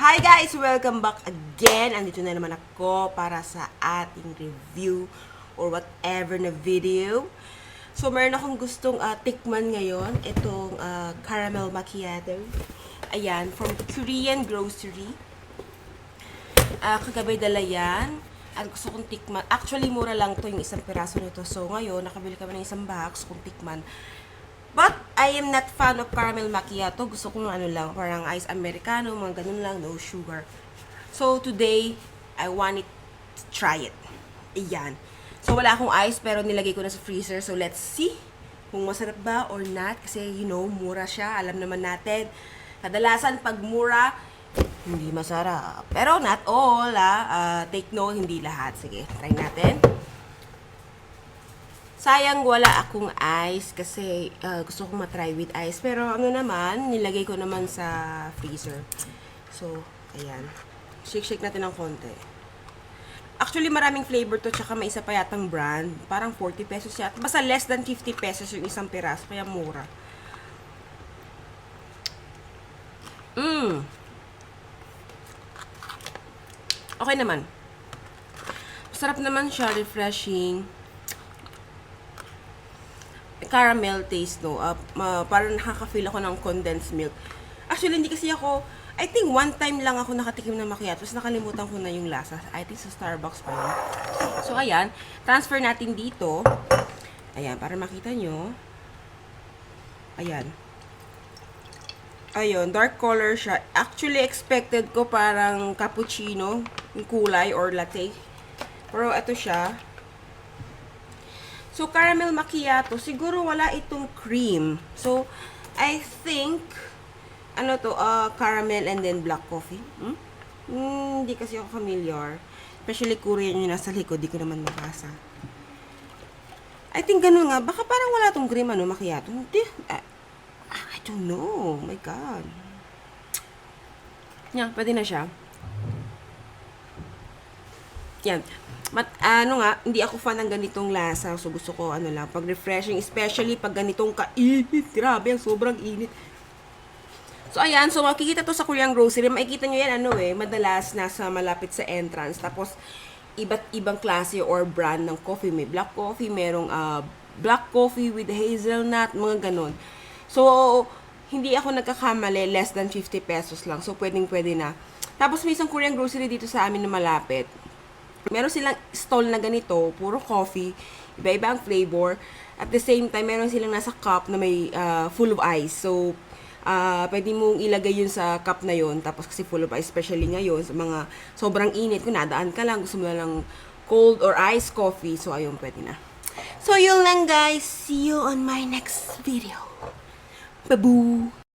Hi guys! Welcome back again! Andito na naman ako para sa ating review or whatever na video. So, meron akong gustong tikman ngayon. Itong caramel macchiato. Ayan, from Korean grocery. Kagabi dala yan. At gusto kong tikman. Actually, mura lang to yung isang piraso nito. So, ngayon, nakabili kami ng isang box. Gusto kong tikman. But, I am not fan of caramel macchiato. Gusto ko ano lang, parang ice americano, mga ganun lang, no sugar. So, today, I want to try it. Ayan. So, wala akong ice, pero nilagay ko na sa freezer. So, let's see kung masarap ba or not. Kasi, you know, mura siya. Alam naman natin. Kadalasan, pag mura, hindi masarap. Pero, not all, take note, hindi lahat. Sige, try natin. Sayang wala akong ice kasi gusto kong matry with ice. Pero ano naman, nilagay ko naman sa freezer. So, ayan. Shake natin ng konti. Actually, maraming flavor to, tsaka may isa pa yatang brand. Parang 40 pesos yata. Basta less than 50 pesos yung isang piraso, kaya mura. Okay naman. Masarap naman siya, refreshing. Caramel taste, no? Parang nakaka-feel ako ng condensed milk. Actually, hindi kasi ako, I think one time lang ako nakatikim ng macchiato, tapos nakalimutan ko na yung lasa. I think sa Starbucks pa yun. So, ayan. Transfer natin dito. Ayan, para makita nyo. Ayan. Ayun, dark color siya. Actually, expected ko parang cappuccino, yung kulay, or latte. Pero, ito siya. So, caramel macchiato, siguro wala itong cream. So, I think, ano to, caramel and then black coffee. Hindi kasi ako familiar. Especially Korean yung nasa likod, di ko naman mabasa. I think ganun nga, baka parang wala tong cream, ano, macchiato. Hindi, I don't know. Oh my God. Yan, pwede na siya. Yan. Ano nga, hindi ako fan ng ganitong lasa. So, gusto ko, ano lang, pag refreshing. Especially pag ganitong kainit. Grabe, sobrang init. So, ayan. So, makikita to sa Korean grocery. Makikita nyo yan, madalas nasa malapit sa entrance. Tapos, iba't ibang klase or brand ng coffee. May black coffee, merong black coffee with hazelnut, mga ganon. So, hindi ako nagkakamali, less than 50 pesos lang. So, pwedeng-pwede na. Tapos, may isang Korean grocery dito sa amin na malapit. Meron silang stall na ganito, puro coffee, iba-iba ang flavor. At the same time, meron silang nasa cup na may full of ice. So, pwede mong ilagay yun sa cup na yun. Tapos kasi full of ice, especially ngayon, sa mga sobrang init. Kung nadaan ka lang, gusto mo lang cold or iced coffee. So, ayun, pwede na. So, yun lang guys. See you on my next video. Babu!